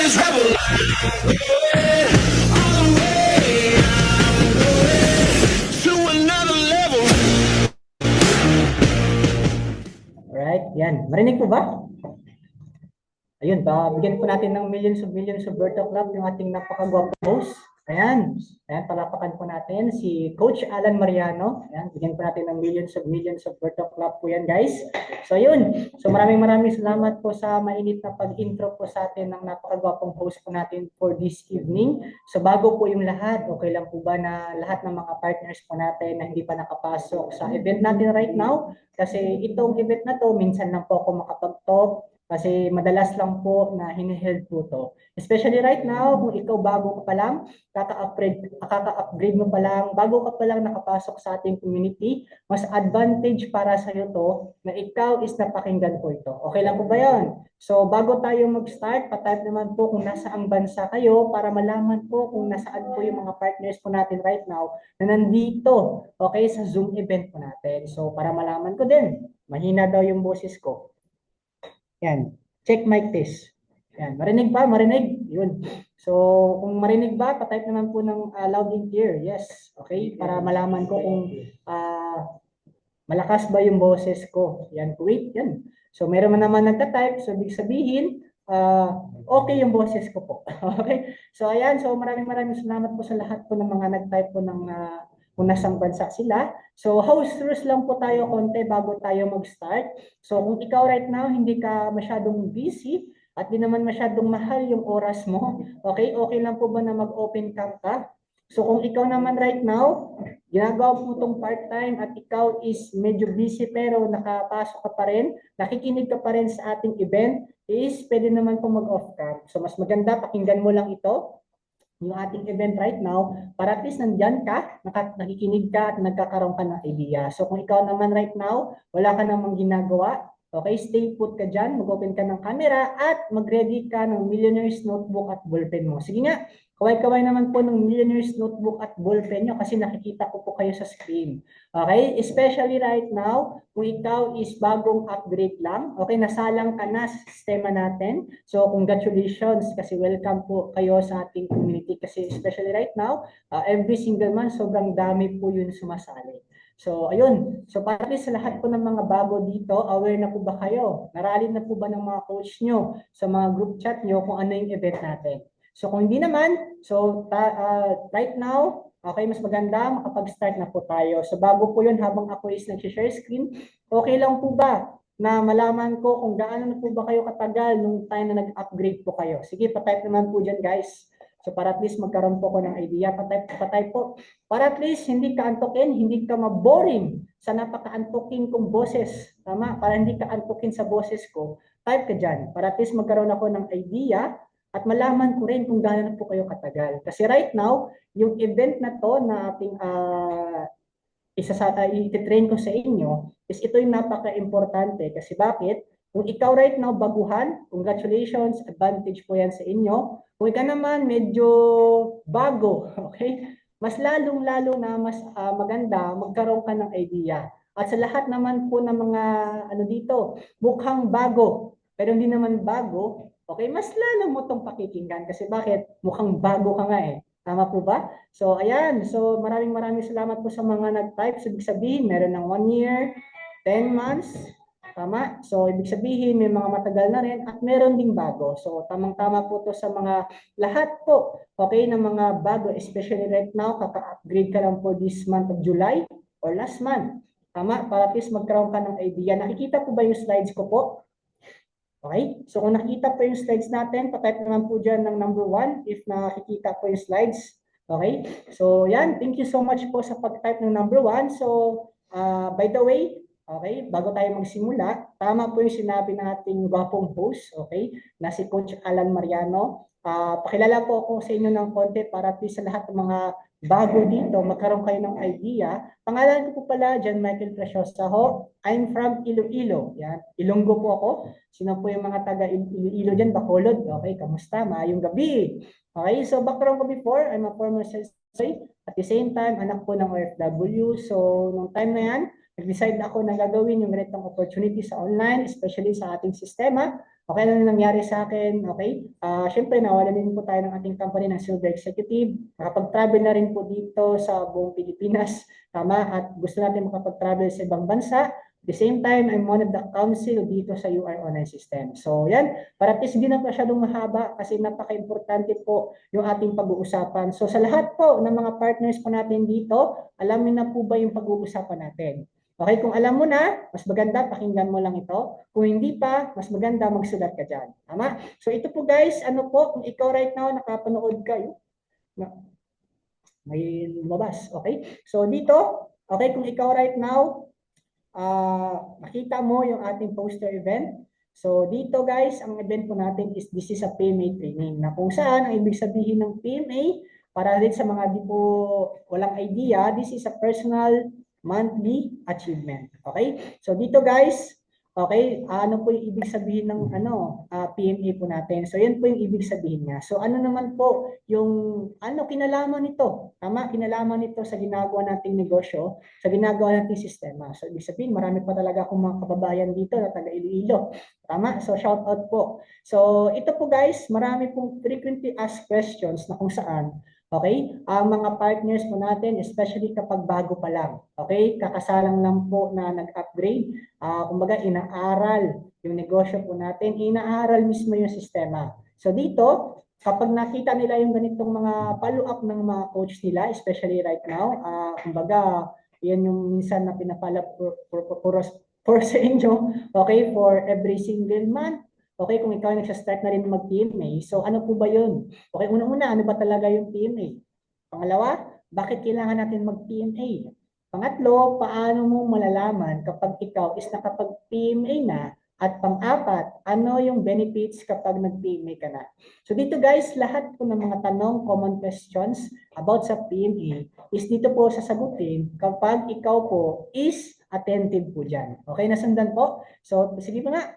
Alright, yan. Marinig po ba? Ayun, bigyan po natin ng millions of bird of love yung ating napakagwapo host. Ayan, palapakan po natin si Coach Alan Mariano. Ayan, bigyan po natin ng millions of bird of love po yan, guys. So, yun. So, maraming salamat po sa mainit na pag-intro po sa atin ng napakagwapong host po natin for this evening. So, bago po yung lahat, okay lang po ba na lahat ng mga partners po natin na hindi pa nakapasok sa event natin right now? Kasi itong event na to, minsan lang po ako makapag-talk. Kasi madalas lang po na hiniheld po to. Especially right now, kung ikaw bago ka pa lang, kaka-upgrade mo pa lang, bago ka pa lang nakapasok sa ating community, mas advantage para sa iyo to na ikaw is napakinggan po ito. Okay lang po ba yan? So bago tayo mag-start, patype naman po kung nasaang bansa kayo para malaman po kung nasaan po yung mga partners po natin right now na nandito, okay, sa Zoom event po natin. So para malaman ko din, mahina daw yung boses ko. Yan. Check mic test. Yan. Marinig ba? Marinig? Yun. So, kung marinig ba, patype naman po ng loud and clear. Yes. Okay? Para malaman ko kung malakas ba yung boses ko. Yan. Wait. Yan. So, meron man naman nagtatype. So, ibig sabihin, okay yung boses ko po. Okay? So, ayan. So, maraming salamat po sa lahat po ng mga nagtype po ng kung nasang bansa sila. So, house rules lang po tayo konti bago tayo mag-start. So, kung ikaw right now, hindi ka masyadong busy at di naman masyadong mahal yung oras mo, okay lang po ba na mag-open cam ka? So, kung ikaw naman right now, ginagawa po itong part-time at ikaw is medyo busy pero nakapasok ka pa rin, nakikinig ka pa rin sa ating event, is pwede naman po mag-off cam. So, mas maganda, pakinggan mo lang ito, yung ating event right now, para at least nandyan ka, nakikinig ka at nagkakaroon ka ng idea. So kung ikaw naman right now, wala ka namang ginagawa, okay, stay put ka dyan, mag-open ka ng camera at mag-ready ka ng Millionaire's Notebook at ballpen mo. Sige nga, kaway-kaway naman po ng Millionaire's Notebook at ballpen nyo kasi nakikita ko po kayo sa screen. Okay, especially right now, kung ikaw is bagong upgrade lang, okay, nasalang ka na sa sistema natin. So congratulations kasi welcome po kayo sa ating community kasi especially right now, every single month sobrang dami po yun sumasali. So ayun, so para sa lahat po ng mga bago dito, aware na po ba kayo? Naralin na po ba ng mga coach nyo sa mga group chat nyo kung ano yung event natin? So kung hindi naman, so right now, okay, mas maganda, makapag-start na po tayo. So bago po yun, habang ako is nag-share screen, okay lang po ba na malaman ko kung gaano na po ba kayo katagal nung time na nag-upgrade po kayo? Sige, patype naman po dyan, guys. So para at least magkaroon po ko ng idea, patype po. Para at least hindi ka antukin, hindi ka maboring sa napaka-antukin kong boses. Tama? Para hindi ka antukin sa boses ko, type ka dyan. Para at least magkaroon ako ng idea at malaman ko rin kung gaano na po kayo katagal. Kasi right now, yung event na to na ating ititrain ko sa inyo is ito yung napaka-importante. Kasi bakit? Kung ikaw right now baguhan, congratulations, advantage po yan sa inyo. Kung ikaw naman medyo bago, okay? Mas lalong-lalo na mas maganda magkaroon ka ng idea. At sa lahat naman po ng mga ano dito, mukhang bago, pero hindi naman bago, okay? Mas lalo mo itong pakikinggan. Kasi bakit? Mukhang bago ka nga eh. Tama po ba? So ayan, so maraming salamat po sa mga nag-type. So, ibig sabihin, meron ng 1 year, 10 months, tama? So, ibig sabihin, may mga matagal na rin at meron ding bago. So, tamang-tama po to sa mga lahat po, okay, ng mga bago, especially right now, kaka-upgrade ka lang po this month of July or last month. Tama? Para at least magkaroon ka ng idea. Nakikita po ba yung slides ko po? Okay? So, kung nakikita po yung slides natin, patype naman po dyan ng number 1 if nakikita po yung slides. Okay? So, yan. Thank you so much po sa pag-type ng number 1. So, by the way, okay, bago tayo magsimula, tama po yung sinabi ng ating gwapong host, okay, na si Coach Alan Mariano. Pakilala po ako sa inyo ng konti para at least sa lahat ng mga bago dito, magkaroon kayo ng idea. Pangalan ko po pala, John Michael Preciosa ho. I'm from Iloilo. Yan. Ilonggo po ako. Sino po yung mga taga Iloilo dyan? Bacolod. Okay, kamusta? Maayong gabi. Okay, so background ko before, I'm a former sales at the same time, anak po ng OFW. So, nung time na yan, nag-decide ako na gagawin yung ganitong opportunity sa online, especially sa ating sistema. Okay, ano nangyari sa akin? Okay, syempre nawala din po tayo ng ating company ng Silver Executive. Nakapag-travel na rin po dito sa buong Pilipinas. Tama, at gusto natin makapag-travel sa ibang bansa. At the same time, I'm one of the council dito sa UR Online System. So yan, para at least hindi na masyadong mahaba kasi napaka-importante po yung ating pag-uusapan. So sa lahat po ng mga partners po natin dito, alam niyo na po ba yung pag-uusapan natin? Okay, kung alam mo na, mas maganda, pakinggan mo lang ito. Kung hindi pa, mas maganda, magsulat ka dyan. Tama? So ito po guys, ano po, kung ikaw right now, nakapanood kayo, may lumabas. Okay? So dito, okay, kung ikaw right now, makita mo yung ating poster event. So dito guys, ang event po natin is this is a PMA training na kung saan ang ibig sabihin ng PMA para rin sa mga di po walang idea, this is a personal monthly achievement. Okay? So dito guys, okay, ano po yung ibig sabihin ng PMA po natin? So yan po yung ibig sabihin niya. So ano naman po yung kinalaman nito? Tama, kinalaman nito sa ginagawa nating negosyo, sa ginagawa nating sistema. So ibig sabihin, marami pa talaga akong mga kababayan dito na taga Iloilo. Tama? So shout out po. So ito po guys, marami pong frequently asked questions na kung saan okay? Ang mga partners po natin, especially kapag bago pa lang. Okay? Kakasalang lang po na nag-upgrade. Kumbaga, inaaral yung negosyo po natin. Inaaral mismo yung sistema. So dito, kapag nakita nila yung ganitong mga follow-up ng mga coach nila, especially right now, kumbaga, yan yung minsan na pinapala for sa inyo, okay, for every single month. Okay, kung ikaw ay nagsastart na rin mag-PMA, so ano po ba yun? Okay, unang-una, ano ba talaga yung PMA? Pangalawa, bakit kailangan natin mag-PMA? Pangatlo, paano mo malalaman kapag ikaw is nakapag-PMA na? At pang-apat, ano yung benefits kapag nag-PMA ka na? So dito guys, lahat po ng mga tanong, common questions about sa PMA is dito po sasagutin kapag ikaw po is attentive po dyan. Okay, nasundan po? So sige po nga,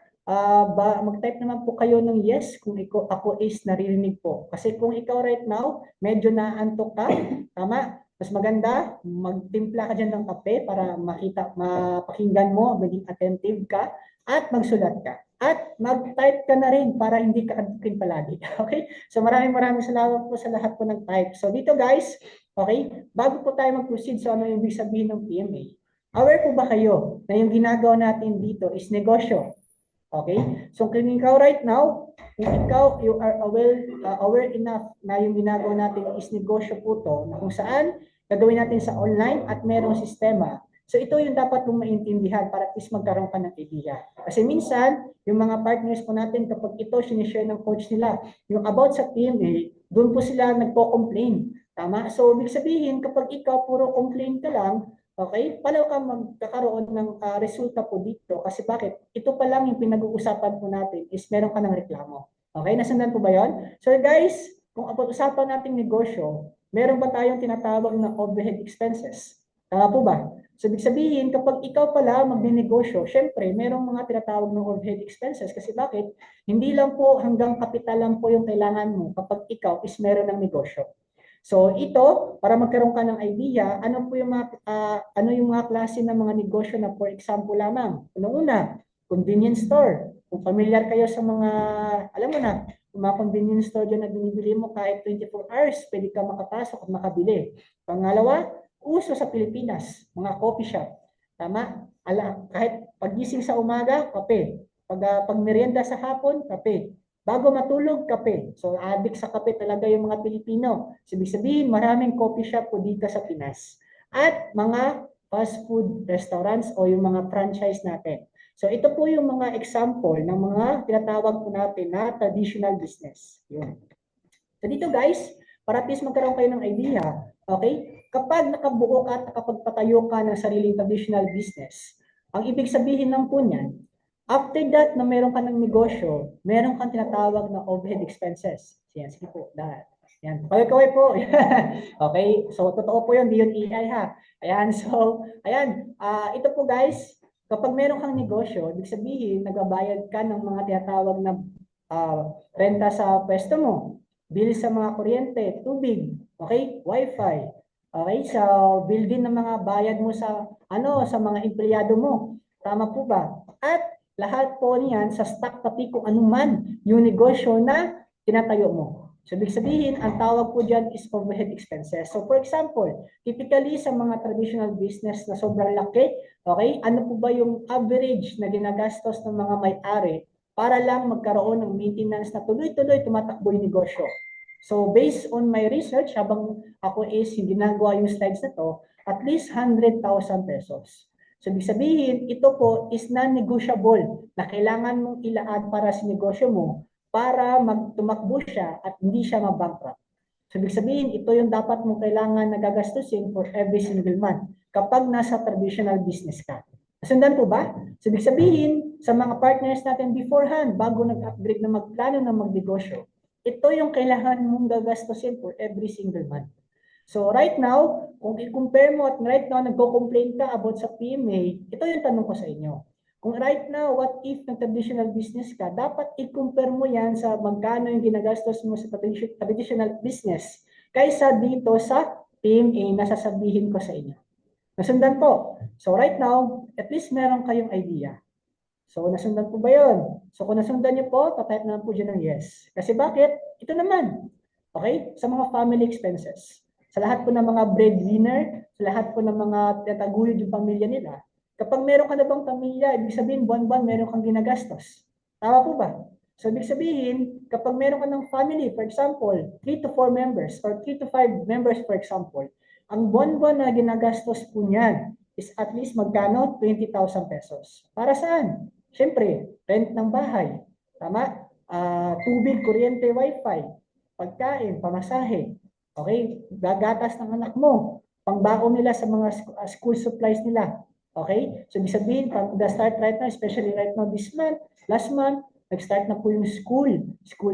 mag-type naman po kayo ng yes kung ako is naririnig po. Kasi kung ikaw right now, medyo naantok ka, tama, mas maganda, magtimpla ka dyan ng kape para mapakinggan mo, maging attentive ka, at magsulat ka. At mag-type ka na rin para hindi ka antukin palagi. Okay? So maraming salamat po sa lahat po ng type. So dito guys, okay, bago po tayo mag-proceed sa ano yung ibig sabihin ng PMA, aware po ba kayo na yung ginagawa natin dito is negosyo? Okay? So kung ikaw right now, kung ikaw you are aware enough na yung ginagawa natin is negosyo po to, na kung saan gagawin natin sa online at merong sistema. So ito yung dapat mong maintindihan para at least magkaroon ka ng idea. Kasi minsan, yung mga partners po natin, kapag ito sinishare ng coach nila, yung about sa PMA, doon po sila nagpo-complain. Tama? So, ibig sabihin, kapag ikaw puro complain ka lang, okay, paano ka magkakaroon ng resulta po dito? Kasi bakit? Ito pa lang yung pinag-uusapan po natin is meron ka ng reklamo. Okay, nasundan po ba yon? So guys, kung pag-usapan nating negosyo, meron ba tayong tinatawag na overhead expenses? Tama po ba? So, ibig sabihin, kapag ikaw pala magne-negosyo, syempre, merong mga tinatawag ng overhead expenses. Kasi bakit? Hindi lang po hanggang kapital lang po yung kailangan mo kapag ikaw is meron ng negosyo. So ito, para magkaroon ka ng idea, ano yung mga klase ng mga negosyo na for example lamang. Unang-una, convenience store. Kung familiar kayo sa mga, alam mo na, mga convenience store dyan na binibili mo kahit 24 hours, pwede ka makapasok at makabili. Pangalawa, uso sa Pilipinas, mga coffee shop. Tama? Kahit pagising sa umaga, kape. Pag merienda sa hapon, kape. Bago matulog, kape. So, addict sa kape talaga yung mga Pilipino. So, ibig sabihin, maraming coffee shop po dito sa Pinas. At mga fast food restaurants o yung mga franchise natin. So, ito po yung mga example ng mga tinatawag po natin na traditional business. Yun. So, dito guys, para at least magkaroon kayo ng idea, okay? Kapag nakabuo ka at nakapagpatayo ka ng sariling traditional business, ang ibig sabihin lang po niyan, after that na meron ka ng negosyo, meron kang tinatawag na overhead expenses. Yan, sige po, dahil. Yan, kaway-kaway po. Okay, so totoo po yun, di yun AI ha. Ayan, so, ayan, ito po guys, kapag meron kang negosyo, ibig sabihin, nagbabayad ka ng mga tinatawag na renta sa pwesto mo, bill sa mga kuryente, tubig, okay, wifi, Okay, sa bill din ng mga bayad mo sa sa mga empleyado mo. Tama po ba? At lahat po niyan sa stock pati kung anuman yung negosyo na tinatayo mo. So, ibig sabihin, ang tawag po dyan is overhead expenses. So, for example, typically sa mga traditional business na sobrang laki, okay, ano po ba yung average na ginagastos ng mga may-ari para lang magkaroon ng maintenance na tuloy-tuloy tumatakbo yung negosyo? So, based on my research, habang ako is yung ginagawa yung slides na to, at least 100,000 pesos. So, ibig sabihin, ito po is non-negotiable na kailangan mong ilaan para sa negosyo mo para magtumakbo siya at hindi siya mabankrupt. So, ibig sabihin, ito yung dapat mong kailangan nagagastusin for every single month kapag nasa traditional business ka. Nasundan po ba? So, ibig sabihin, sa mga partners natin beforehand, bago nag-upgrade na magplano na magnegosyo, ito yung kailangan mong gagastusin for every single month. So right now, kung i-compare mo at right now nagko-complain ka about sa PMA, ito yung tanong ko sa inyo. Kung right now, what if ng traditional business ka, dapat i-compare mo yan sa magkano yung ginagastos mo sa traditional business kaysa dito sa PMA na sasabihin ko sa inyo. Nasundan po. So right now, at least meron kayong idea. So, nasundan po ba yun? So, kung nasundan niyo po, patype na po dyan ng yes. Kasi bakit? Ito naman. Okay? Sa mga family expenses. Sa lahat po ng mga breadwinner, sa lahat po ng mga tataguyod yung pamilya nila, kapag meron ka na bang pamilya, ibig sabihin, buwan-buwan meron kang ginagastos. Tama po ba? So, ibig sabihin, kapag meron ka ng family, for example, 3 to 4 members or 3 to 5 members, for example, ang buwan-buwan na ginagastos po niyan is at least magkano? 20,000 pesos. Para saan? Siyempre, rent ng bahay. Tama? Tubig, kuryente, wifi, pagkain, pamasahe. Okay? Gagatas ng anak mo. Pangbaon nila sa mga school supplies nila. Okay? So, ibig sabihin, from the start right now, especially right now this month, last month, nag-start na po yung school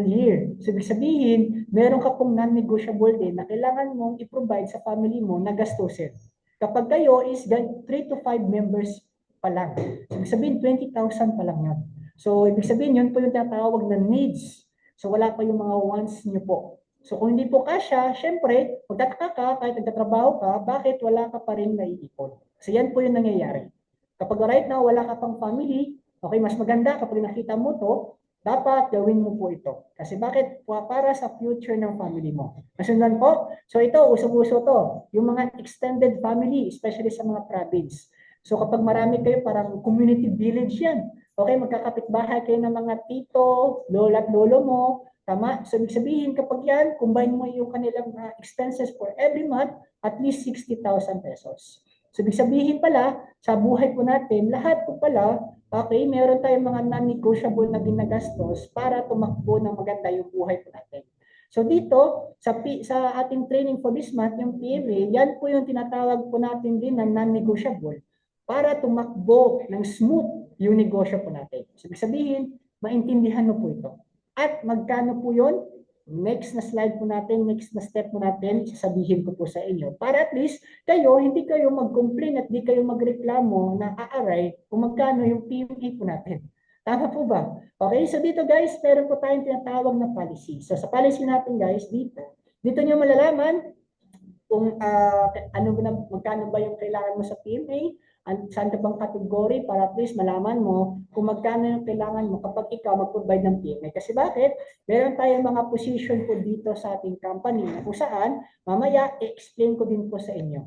year. So, ibig sabihin, meron ka pong non-negotiable din na kailangan mong i-provide sa family mo na gastusin. Kapag kayo is 3 to 5 members pa lang. So, ibig sabihin, 20,000 pa lang yan. So, ibig sabihin, yun po yung tinatawag na needs. So, wala pa yung mga wants nyo po. So, kung hindi po kasya, syempre, magtataka ka, kahit nagtatrabaho ka, bakit wala ka pa rin naiipon? So, yan po yung nangyayari. Kapag right now, wala ka pang family, okay, mas maganda kapag nakita mo to, dapat gawin mo po ito. Kasi bakit? Para sa future ng family mo. Nasundan po? So ito, usong-uso to. Yung mga extended family, especially sa mga province. So kapag marami kayo, parang community village yan. Okay, magkakapit-bahay kayo ng mga tito, lola at lolo mo. Tama? So ibig sabihin, kapag yan, combine mo yung kanilang expenses for every month, at least 60,000 pesos. So ibig sabihin pala, sa buhay po natin, lahat po pala, okay, meron tayong mga non-negotiable na ginagastos para tumakbo ng maganda yung buhay po natin. So dito, sa ating training for this month, yung PMA, yan po yung tinatawag po natin din na non-negotiable para tumakbo ng smooth yung negosyo po natin. So, ibig sabihin, maintindihan mo po ito. At magkano po yun? Next na slide po natin, next na step po natin, sasabihin ko po sa inyo. Para at least kayo, hindi kayo mag-complain at hindi kayo magreklamo na aaray kung magkano yung PMA po natin. Tama po ba? Okay, so dito guys, meron po tayong tinatawag na policy. So sa policy natin guys, dito nyo malalaman kung magkano ba yung kailangan mo sa PMA, saan ka bang category para at least malaman mo kung magkano yung kailangan mo kapag ikaw mag-provide ng PMA. Kasi bakit? Meron tayong mga position po dito sa ating company na kung saan mamaya i-explain ko din po sa inyo.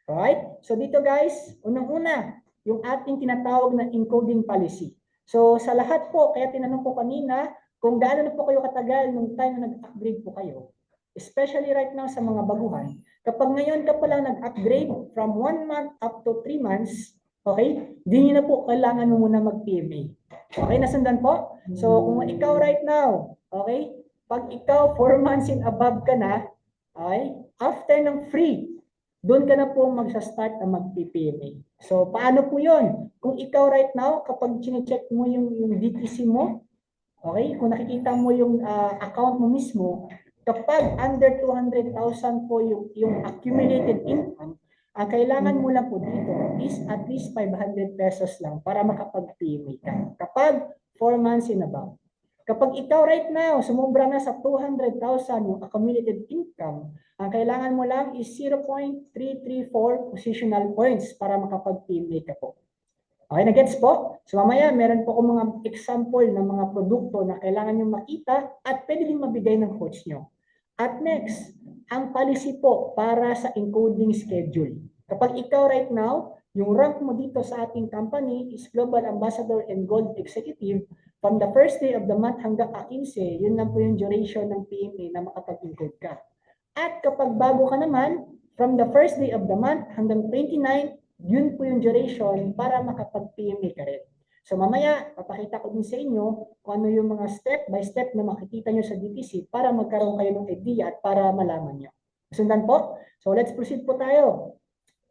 Alright? So dito guys, unang-una, yung ating tinatawag na encoding policy. So sa lahat po, kaya tinanong ko kanina, kung gaano na po kayo katagal nung time na nag-upgrade po kayo. Especially right now sa mga baguhan. Kapag ngayon ka pala nag-upgrade from 1 month up to 3 months, okay, di nyo na po kailangan mo muna mag-PMA. Okay, nasundan po? So, kung ikaw right now, okay, pag ikaw 4 months and above ka na, okay, after ng free, doon ka na po magsa-start na mag-PMA. So, paano po yun? Kung ikaw right now, kapag chine-check mo yung DTC mo, okay, kung nakikita mo yung account mo mismo, kapag under 200,000 po yung accumulated income, ang kailangan mo lang po dito is at least 500 pesos lang para makapag-PMA ka. Kapag 4 months and above. Kapag ikaw right now, sumubra na sa 200,000 yung accumulated income, ang kailangan mo lang is 0.334 positional points para makapag-PMA ka po. Okay, na-gets po? So mamaya, meron po akong mga example ng mga produkto na kailangan nyo makita at pwede din mabigay ng coach nyo. At next, ang policy po para sa encoding schedule. Kapag ikaw right now, yung rank mo dito sa ating company is Global Ambassador and Gold Executive, from the first day of the month hanggang 15, yun lang po yung duration ng PMA na makapag-encode ka. At kapag bago ka naman, from the first day of the month hanggang 29, yun po yung duration para makapag-PMA ka rin. So mamaya, papakita ko din sa inyo kung ano yung mga step by step na makikita nyo sa DTC para magkaroon kayo ng idea at para malaman nyo. Sundan po? So let's proceed po tayo.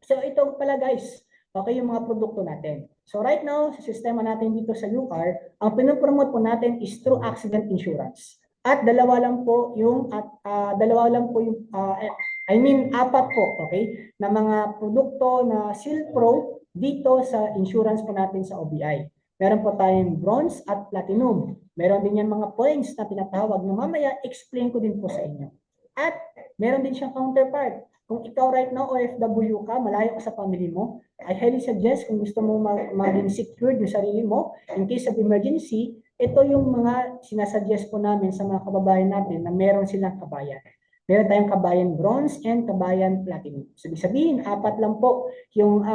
So ito pala guys, okay yung mga produkto natin. So right now, sa sistema natin dito sa UR, ang pinopromote po natin is through accident insurance. At dalawa lang po yung apat po, okay, na mga produkto na Seal Pro dito sa insurance po natin sa OBI. Meron po tayong bronze at platinum. Meron din yan mga points na tinatawag na mamaya explain ko din po sa inyo. At meron din siyang counterpart. Kung ikaw right now OFW ka, malayo ka sa family mo, I highly suggest kung gusto mo maging secured yung sarili mo in case of emergency, ito yung mga sinasuggest po namin sa mga kababayan natin na meron silang kabayan. Meron tayong kabayan bronze and kabayan platinum. So, ibig sabihin, apat lang po yung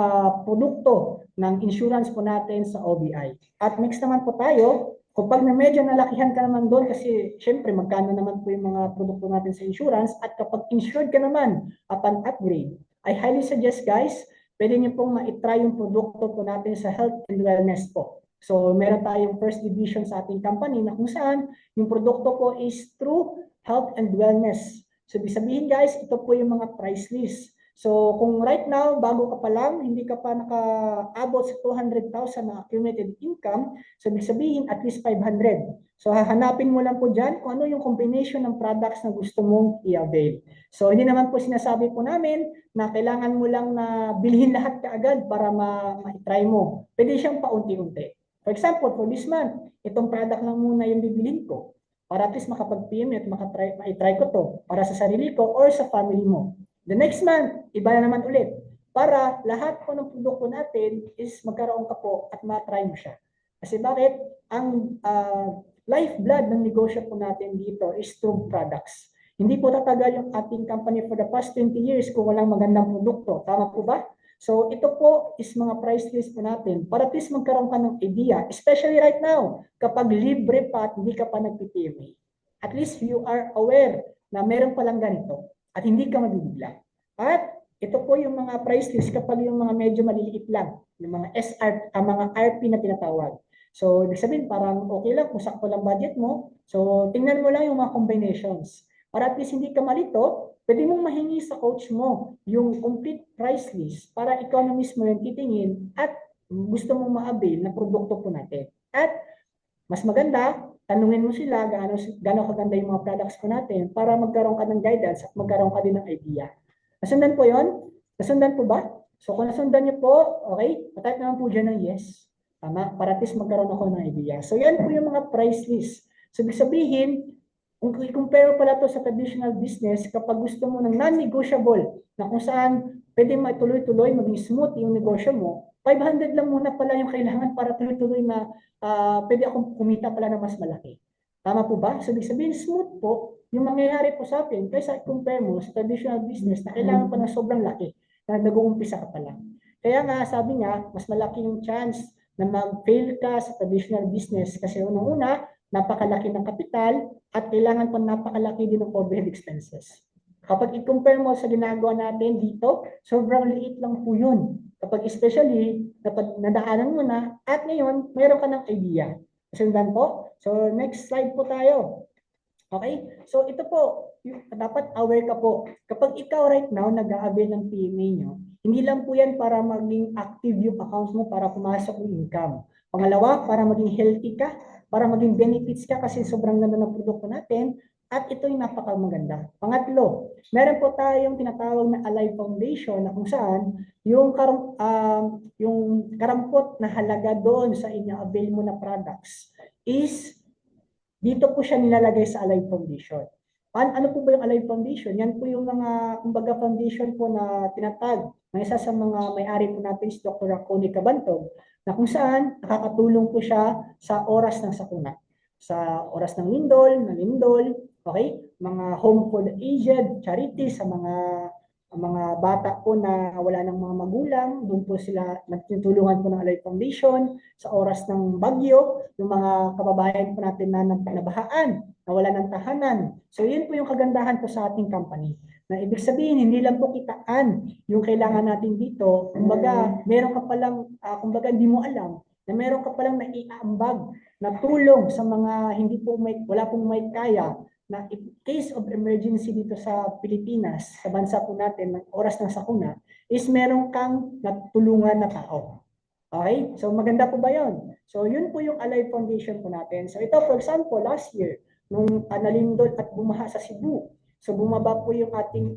produkto ng insurance po natin sa OBI. At next naman po tayo, kapag na medyo nalakihan ka naman doon, kasi syempre magkano naman po yung mga produkto natin sa insurance, at kapag insured ka naman upon upgrade, I highly suggest guys, pwede nyo pong ma-try yung produkto po natin sa health and wellness po. So, meron tayong first division sa ating company na kung saan yung produkto po is true health and wellness. So, ibig sabihin guys, ito po yung mga price list. So, kung right now, bago ka pa lang, hindi ka pa nakaabot sa 200,000 na accumulated income, so ibig sabihin at least 500. So, hahanapin mo lang po dyan kung ano yung combination ng products na gusto mong i-avail. So, hindi naman po sinasabi po namin na kailangan mo lang na bilhin lahat kaagad para ma-try mo. Pwede siyang paunti-unti. For example, for this month, itong product lang muna yung bibilhin ko para at least makapag-PM at ma-try ko to para sa sarili ko or sa family mo. The next month, iba na naman ulit para lahat po ng produkto natin is magkaroon ka po at ma-try mo siya. Kasi bakit? Ang lifeblood ng negosyo po natin dito is through products. Hindi po tatagal yung ating company for the past 20 years kung walang magandang produkto. Tama po ba? So ito po is mga price list po natin para at least magkaroon ka ng idea, especially right now, kapag libre pa at hindi ka pa nag-PMA. At least you are aware na meron palang ganito at hindi ka mabibigla. At ito po yung mga price list kapag yung mga medyo maliliit lang, yung mga mga RP na tinatawag. So, ibig sabihin parang okay lang kung sakto lang budget mo. So, tingnan mo lang yung mga combinations. Para at least hindi ka malito, pwede mong mahingi sa coach mo yung complete price list para ikaw na mismo yung titingin at gusto mong ma-avail na produkto po natin. At mas maganda, tanungin mo sila gaano kaganda yung mga products po natin para magkaroon ka ng guidance at magkaroon ka din ng idea. Nasundan po yon? Nasundan po ba? So kung nasundan niyo po, okay, patype naman po dyan ng yes. Tama? Para at least magkaroon ako ng idea. So yan po yung mga price list. So ibig sabihin, kung i-compare pala to sa traditional business, kapag gusto mo ng non-negotiable, na kung saan pwede matuloy-tuloy, maging smooth yung negosyo mo, 500 lang muna pala yung kailangan para tuloy-tuloy na pwede akong kumita pala na mas malaki. Tama po ba? So, ibig sabihin, smooth po yung mangyayari po sa atin kaysa compare mo sa traditional business na kailangan pa ng sobrang laki na nag-uumpisa ka pa lang. Kaya nga, sabi nga, mas malaki yung chance na mag-fail ka sa traditional business kasi unang-una, napakalaki ng kapital at kailangan pa napakalaki din ng overhead expenses. Kapag i-compare mo sa ginagawa natin dito, sobrang liit lang po yun. Kapag especially, kapag nadaanan mo na at ngayon, mayroon ka ng idea. Sundan po? So, next slide po tayo. Okay? So, ito po, dapat aware ka po. Kapag ikaw right now, nag-a-avail ng PMA nyo, hindi lang po yan para maging active yung account mo para pumasok yung income. Pangalawa, para maging healthy ka, para maging benefits ka kasi sobrang ganda ng produkto natin at ito yung napakamaganda. Pangatlo, meron po tayong tinatawag na Alive Foundation na kung saan yung karampot na halaga doon sa inyo avail mo na products is dito po siya nilalagay sa Alive Foundation. Ano po ba yung Alive Foundation? Yan po yung mga, kumbaga, foundation po na tinatag ng isa sa mga may-ari po natin si Dr. Raconi Cabantog, na kung saan nakakatulong po siya sa oras ng sakuna. Sa oras ng lindol, okay? Mga home for the aged, charity, sa mga bata po na wala ng mga magulang, doon po sila nagtutulungan po ng Alive Foundation. Sa oras ng bagyo, yung mga kababayan po natin na nabahaan, na wala ng tahanan. So yun po yung kagandahan po sa ating company. Na ibig sabihin, hindi lang po kitaan yung kailangan natin dito. Kumbaga, meron ka palang, kumbaga hindi mo alam, na meron ka palang naiaambag na tulong sa mga hindi po wala pong may kaya, na in case of emergency dito sa Pilipinas, sa bansa po natin, ng oras ng sakuna, is meron kang natulungan na tao. Okay? So maganda po ba yun? So yun po yung Alive Foundation po natin. So ito, for example, last year, nung nalindol at bumaha sa Cebu, so bumaba po yung ating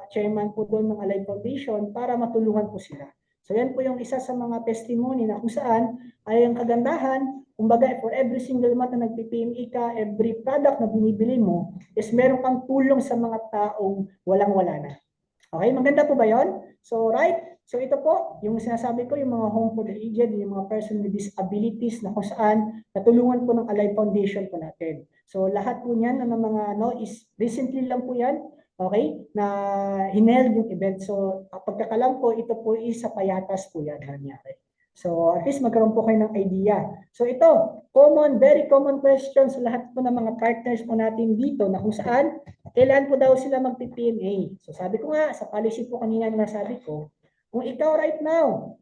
chairman po doon ng Alive Foundation para matulungan po sila. So yan po yung isa sa mga testimony na kung saan ay ang kagandahan, kumbaga for every single month na nagpi-PME ka, every product na binibili mo, is meron kang tulong sa mga taong walang-wala na. Okay, maganda po ba yon? So right, so ito po, yung sinasabi ko, yung mga home for the aged, yung mga person with disabilities na kung saan natulungan po ng Alive Foundation po natin. So lahat po niyan ng mga is recently lang po yan, okay, na hineld yung event. So pagkakalam po, ito po is sa Payatas po yan nangyari. So at least magkaroon po kayo ng idea. So ito, very common questions sa lahat po ng mga partners po natin dito na kung saan kailan po daw sila magpi-PMA. So sabi ko nga, sa policy po kanina na sabi ko, kung ikaw right now,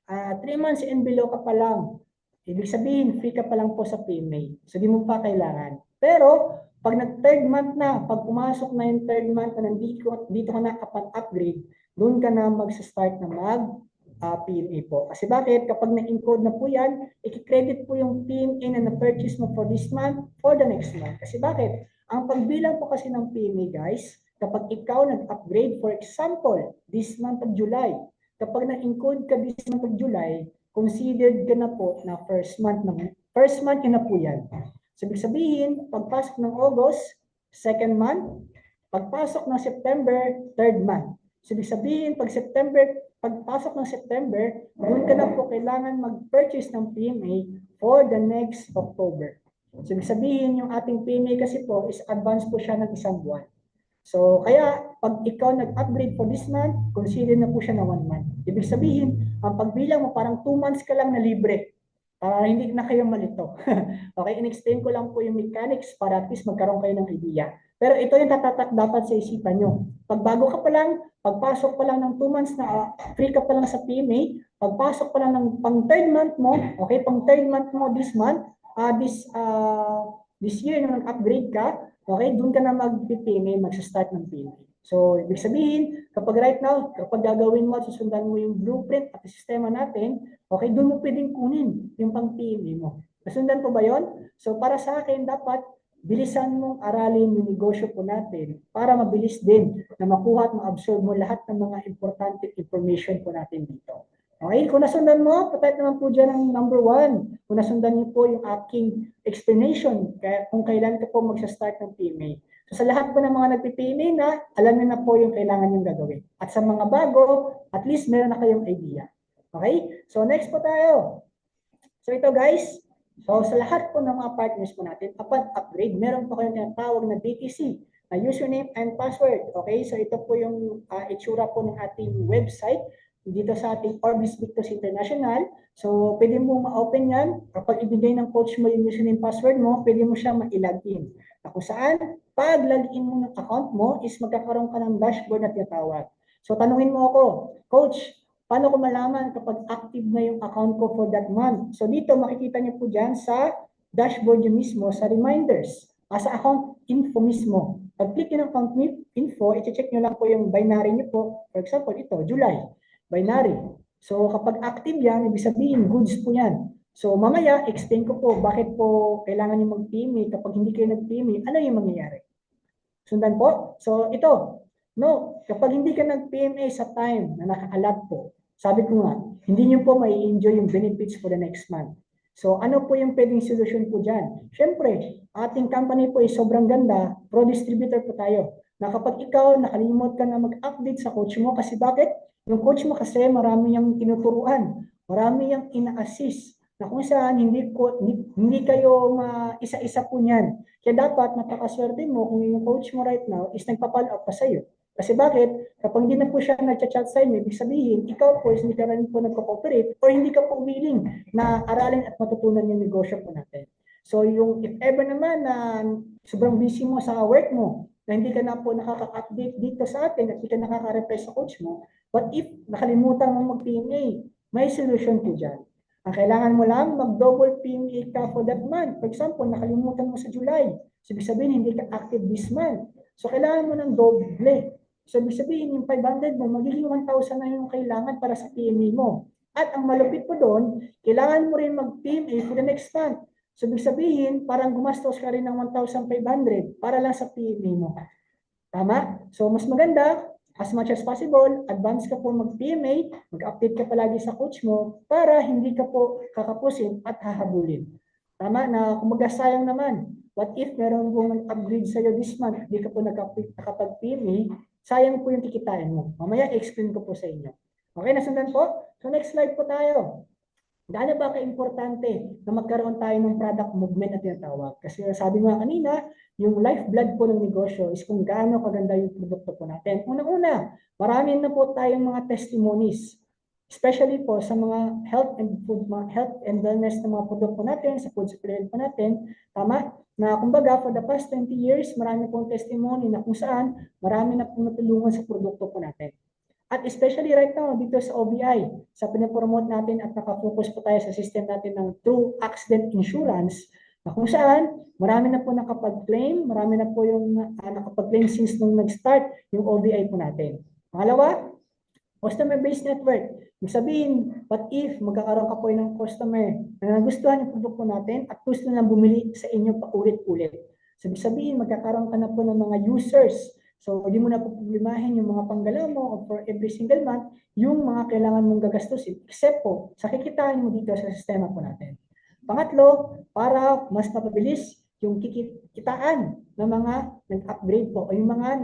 3 months and below ka pa lang, ibig sabihin, free ka pa lang po sa PMA. So di mo pa kailangan. Pero, pag nag-third month na, pag pumasok na yung third month na dito ka na upon upgrade, doon ka na mag-start na PMA po. Kasi bakit? Kapag na-encode na po yan, i-credit po yung PMA na na-purchase mo for this month for the next month. Kasi bakit? Ang pagbilang po kasi ng PMA, guys, kapag ikaw nag-upgrade, for example, this month of July, kapag na-encode ka this month of July, considered ka na po na first month yun na po yan. So, ibig sabihin, pagpasok ng August, second month, pagpasok ng September, third month. So, ibig sabihin, pagpasok ng September, doon ka na po kailangan mag-purchase ng PMA for the next October. So, ibig sabihin, yung ating PMA kasi po is advance po siya ng isang buwan. So, kaya pag ikaw nag-upgrade for this month, consider na po siya na 1 month. Ibig sabihin, ang pagbilang mo parang 2 months ka lang na libre. Para hindi na kayo malito. Okay, in-explain ko lang po yung mechanics para at least magkaroon kayo ng idea. Pero ito yung tatatak dapat sa isipan nyo. Pag bago ka pa lang, pagpasok pa lang ng 2 months na free ka pa lang sa PMA, pagpasok pa lang ng pang third month mo, okay, pang third month mo this month, this year nung nag-upgrade ka, okay, doon ka na mag-PMA, mag-start ng PMA. So, ibig sabihin, kapag right now, kapag gagawin mo at susundan mo yung blueprint at sistema natin, okay, doon mo pwedeng kunin yung pang-PMA mo. Nasundan po ba yon? So, para sa akin, dapat bilisan mong aralin yung negosyo po natin para mabilis din na makuha at ma-absorb mo lahat ng mga importante information po natin dito. Okay, kung nasundan mo, patay naman po dyan ang number 1. Kung nasundan niyo po yung aking explanation kung kailan ka po magsa-start ng PMA. So sa lahat po ng mga nagpi-PMA na, alam niyo na po yung kailangan yung gagawin. At sa mga bago, at least meron na kayong idea. Okay, so next po tayo. So ito guys, so sa lahat po ng mga partners po natin, upon upgrade, meron po kayong tinatawag na DTC, na username and password. Okay, so ito po yung itsura po ng ating website dito sa ating Orbis Victus International. So, pwede mo ma-open yan. Kapag ibigay ng coach mo yung username password mo, pwede mo siya ma-login. Kung saan, pag login mo ng account mo, is magkakaroon ka ng dashboard na tinatawag. So, tanungin mo ako, Coach, paano ko malaman kapag active na yung account ko for that month? So, dito makikita niyo po dyan sa dashboard nyo mismo, sa reminders, sa account info mismo. Pag-click nyo ng account info, i-check nyo lang po yung binary nyo po. For example, ito, July. Binary. So, kapag active yan, ibig sabihin, goods po yan. So, mamaya, explain ko po bakit po kailangan nyo mag-PMA. Kapag hindi kayo nag-PMA, ano yung mangyayari? Sundan po? So, ito. No, kapag hindi ka nag-PMA sa time na naka-allot po, sabi ko nga, hindi nyo po mai-enjoy yung benefits for the next month. So ano po yung pwedeng solution po dyan? Siyempre, ating company po ay sobrang ganda, pro-distributor po tayo. Na kapag ikaw nakalimot ka na mag-update sa coach mo, kasi bakit? Yung coach mo kasi marami yung tinuturuan, marami yung ina-assist, na kung saan hindi kayo isa-isa po niyan. Kaya dapat napakaswerte mo kung yung coach mo right now is nagpa-follow up pa sa'yo. Kasi bakit? Kapag hindi na po siya nag-chat sa inyo, ibig sabihin, ikaw po is hindi ka rin po nagko-cooperate or hindi ka po willing na aralin at matutunan yung negosyo po natin. So yung if ever naman na sobrang busy mo sa work mo, na hindi ka na po nakaka-update dito sa atin at hindi ka nakaka-reply sa coach mo, but if nakalimutan mo mag-PMA, may solution po dyan. Ang kailangan mo lang, mag-double PMA ka for that month. For example, nakalimutan mo sa July. So, ibig sabihin, hindi ka active this month. So, kailangan mo ng doble. So, ibig sabihin, yung 500 mo, magiging 1,000 na yung kailangan para sa PMA mo. At ang malupit po doon, kailangan mo rin mag-PMA for the next month. So, ibig sabihin, parang gumastos ka rin ng 1,500 para lang sa PMA mo. Tama? So, mas maganda, as much as possible, advance ka po mag-PMA, mag-update ka palagi sa coach mo para hindi ka po kakapusin at hahabulin. Tama na, kumaga sayang naman. What if meron pong upgrade sa'yo this month, hindi ka po nakapag-PMA, sayang po yung kikitain mo. Mamaya, explain ko po sa inyo. Okay, nasundan po? So, next slide po tayo. Gaano ba ka-importante na magkaroon tayo ng product movement na tinatawag? Kasi sabi nga kanina, yung lifeblood po ng negosyo is kung gaano kaganda yung produkto po natin. Una-una, marami na po tayong mga testimonies, especially po sa mga health and wellness ng mga produkto natin, sa food supplement po natin. Tama? Na kumbaga, for the past 20 years, marami pong testimony na kung saan marami na pong natulungan sa produkto po natin. At especially right now, dito sa OBI, sa pinapromote natin at nakafocus po tayo sa system natin ng True Accident Insurance, na kung saan marami na po nakapag-claim, marami na po yung nakapag-claim since nung nag-start yung OBI po natin. Pangalawa, customer-based network. Ibig sabihin, what if magkakaroon ka po ng customer na nagustuhan yung produkto natin at gusto na bumili sa inyo pa ulit-ulit. So, ibig sabihin, magkakaroon ka na po ng mga users. So, hindi mo na po problemahin yung mga panggalaw mo for every single month, yung mga kailangan mong gagastusin, except po sa kikitain mo dito sa sistema po natin. Pangatlo, para mas mapabilis yung kikitaan ng mga nag-upgrade po o yung mga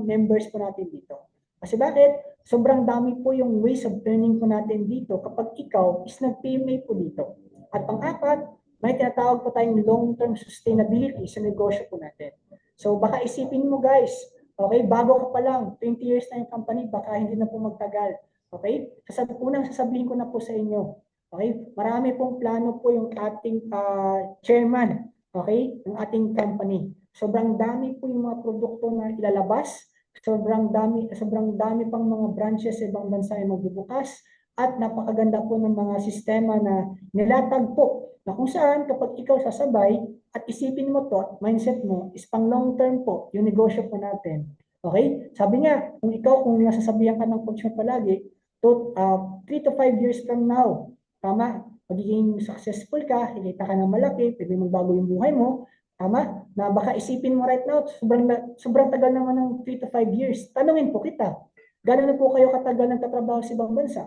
members po natin dito. Kasi bakit? Sobrang dami po yung ways of earning po natin dito kapag ikaw is nag-PMA po dito. At pang-apat, may tinatawag po tayong long-term sustainability sa negosyo po natin. So baka isipin mo guys, okay, bago ka pa lang, 20 years na yung company, baka hindi na po magtagal. Okay? Unang sasabihin ko na po sa inyo, okay, marami pong plano po yung ating chairman, okay, ng ating company. Sobrang dami po yung mga produkto na ilalabas, sobrang dami pang mga branches sa ibang bansa yung magbubukas, at napakaganda po ng mga sistema na nilatag po na kung saan kapag ikaw sasabay at isipin mo to at mindset mo is pang long term po yung negosyo po natin. Okay? Sabi niya, kung nasasabihan ka ng coach mo palagi, 3 to 5 years from now, tama, magiging successful ka, hikita ka ng malaki, pwede magbago yung buhay mo, tama, na baka isipin mo right now, sobrang tagal naman ng 3 to 5 years. Tanungin po kita, gano'n na po kayo katagal ng tatrabaho sa ibang bansa?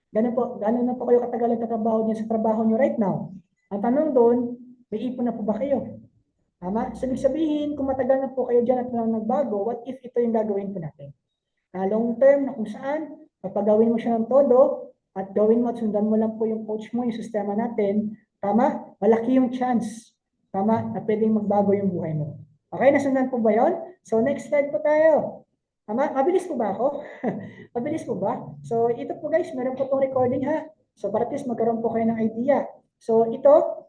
Gano'n na po kayo katagal ng tatrabaho niya sa trabaho niyo right now? Ang tanong doon, may ipon na po ba kayo? Tama? So, ibig sabihin, kung matagal na po kayo dyan at walang nagbago, what if ito yung gagawin po natin? Na long term, na kung saan, kapag gawin mo siya ng todo, at gawin mo at sundan mo lang po yung coach mo, yung sistema natin, tama? Malaki yung chance, tama? Na pwedeng magbago yung buhay mo. Okay, nasundan po ba yon? So, next slide po tayo. Tama? Mabilis po ba ako? Mabilis po ba? So, ito po guys, meron po itong recording ha. So, para at least magkaroon po kayo ng idea. So, ito,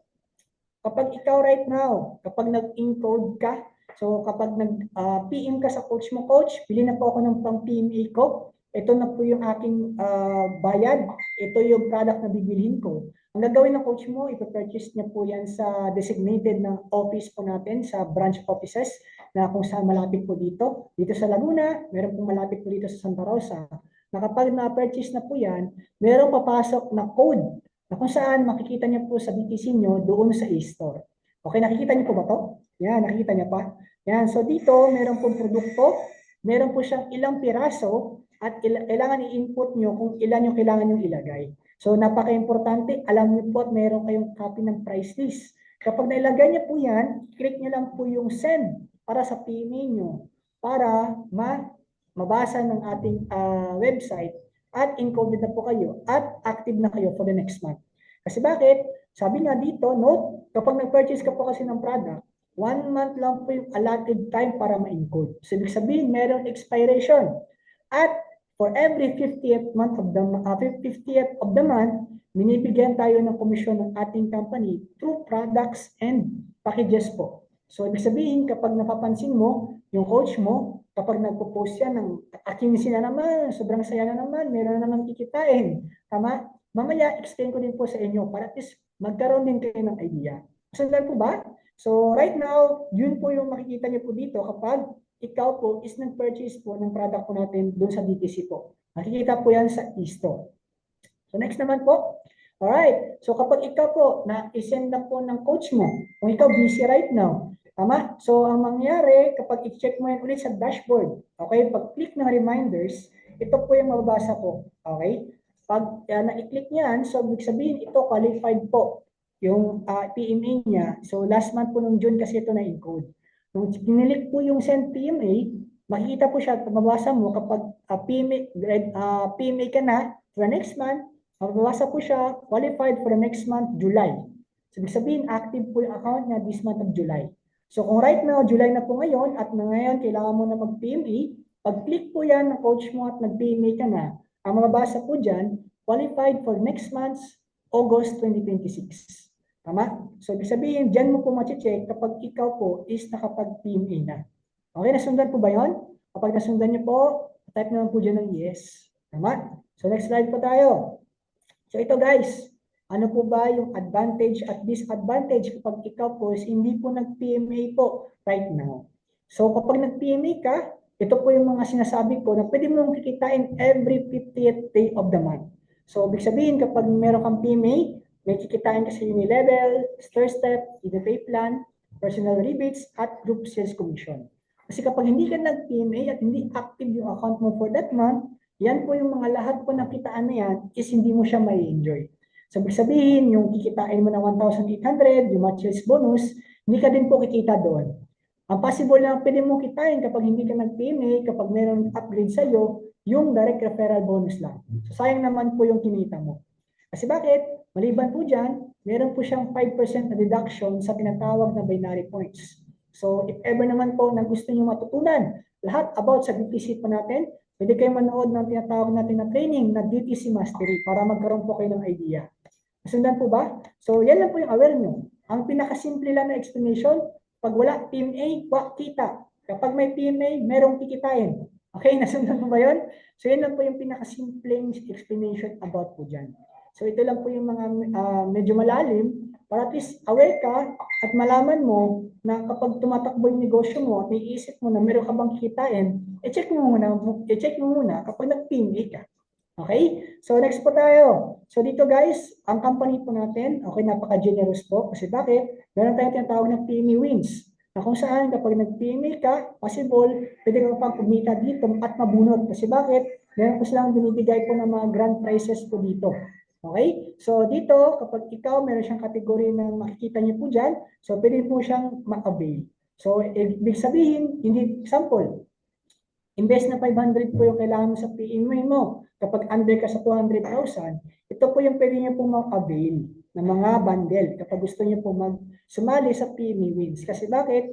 kapag ikaw right now, kapag nag-encode ka, so kapag nag-PM ka sa coach mo, coach, bili na po ako ng pang-PMA ko. Ito na po yung aking bayad. Ito yung product na bibilhin ko. Ang gagawin ng coach mo, ipapurchase niya po yan sa designated na office po natin, sa branch offices, na kung saan malapit po dito. Dito sa Laguna, meron pong malapit po dito sa Santa Rosa. Na kapag na-purchase na po yan, meron papasok na code na kung saan makikita niyo po sa BTC nyo doon sa e-store. Okay, nakikita niyo po ba to? Yan, nakikita niyo pa? Yan, so dito, meron pong produkto, meron po siyang ilang piraso, at kailangan i-input nyo kung ilan yung kailangan yung ilagay. So napaka-importante, alam niyo po at meron kayong copy ng price list. Kapag nailagay niyo po yan, click niyo lang po yung send para sa PMA niyo para mabasa ng ating website at encoded na po kayo at active na kayo for the next month. Kasi bakit? Sabi nga dito, note, kapag nag-purchase ka po kasi ng product, 1 month lang po yung allotted time para ma-encode. So, ibig sabihin, meron expiration. At for every 50th month of the 50th of the month, binibigyan tayo ng komisyon ng ating company through products and packages po. So, ibig sabihin, kapag napapansin mo, yung coach mo, kapag nagpo-post yan ng akinsi na naman, sobrang saya na naman, meron na naman kikitain. Tama? Mamaya, explain ko din po sa inyo para at least magkaroon din kayo ng idea. Sundan po ba? So, right now, yun po yung makikita niyo po dito kapag ikaw po is nag-purchase po ng product po natin doon sa DTC po. Makikita po yan sa e-store. So, next naman po. Alright. So, kapag ikaw po na-send na po ng coach mo, kung ikaw busy right now, tama? So, ang mangyari, kapag i-check mo yan ulit sa dashboard, okay, pag-click ng reminders, ito po yung mababasa po. Okay? Pag na-click niyan, so, ibig sabihin, ito qualified po yung PMA niya. So, last month po ng June kasi ito na-encode. Nung kinilik po yung send PMA, makikita po siya at mababasa mo kapag PMA ka na for the next month, mababasa po siya qualified for the next month, July. So, ibig sabihin, active po yung account niya this month of July. So, kung right now, July na po ngayon, at ngayon, kailangan mo na mag-PMA, pag-click po yan ng coach mo at nag-PMA ka na, ang mababasa po dyan, qualified for next month's August 2026. Tama? So, ibig sabihin, dyan mo po ma-check kapag ikaw po is nakapag-PMA na. Okay, nasundan po ba yun? Kapag nasundan niyo po, type naman po dyan ng yes. Tama? So, next slide po tayo. So, ito guys, ano po ba yung advantage at disadvantage kapag ikaw po is hindi po nag-PMA po right now? So, kapag nag-PMA ka, ito po yung mga sinasabi ko na pwede mo kikitain every 50th day of the month. So, ibig sabihin, kapag meron kang PMA, may kikitain ka sa Unilevel, StirStep, Pay Plan, personal rebates, at group sales commission. Kasi kapag hindi ka nag-PMA at hindi active yung account mo for that month, yan po yung mga lahat po ng kitaan na yan is hindi mo siya may enjoy. So, ibig sabihin, yung kikitain mo na 1,800, yung matches bonus, hindi ka din po kikita doon. Ang possible na pwede mo kitain kapag hindi ka nag-PMA, kapag meron upgrade sa'yo, yung direct referral bonus lang. So, sayang naman po yung kinita mo. Kasi bakit? Maliban po dyan, meron po siyang 5% na deduction sa tinatawag na binary points. So, if ever naman po na gusto nyo matutunan lahat about sa DTC po natin, pwede kayo manood ng tinatawag natin na training na DTC Mastery para magkaroon po kayo ng idea. Nasundan po ba? So, yan lang po yung aware nyo. Ang pinakasimple lang na explanation, pag wala PMA, kita. Kapag may PMA, merong kikitain. Okay, nasundan po ba yun? So, yan lang po yung pinakasimpleng explanation about po dyan. So, ito lang po yung mga medyo malalim para at least aware ka at malaman mo na kapag tumatakbo yung negosyo mo at naiisip mo na meron ka bang kikitain, i-check mo muna kapag nag-PMA ka. Okay? So, next po tayo. So, dito guys, ang company po natin, okay, napaka-generous po. Kasi bakit? Meron tayong tinatawag ng PMA wins. Na kung saan kapag nag-PMA ka, possible, pwede ka pang kumita dito at mabunot. Kasi bakit? Meron po silang binibigay po ng mga grand prizes po dito. Okay? So, dito, kapag ikaw, meron siyang kategory na makikita niyo po dyan, so, pwede po siyang ma-avail. So, ibig sabihin, hindi, example, invest na 500 po yung kailangan mo sa PMA mo. Kapag under ka sa 200,000, ito po yung pwede niyo po ma-avail ng mga bundle kapag gusto niyo po sumali sa PMA wins. Kasi bakit?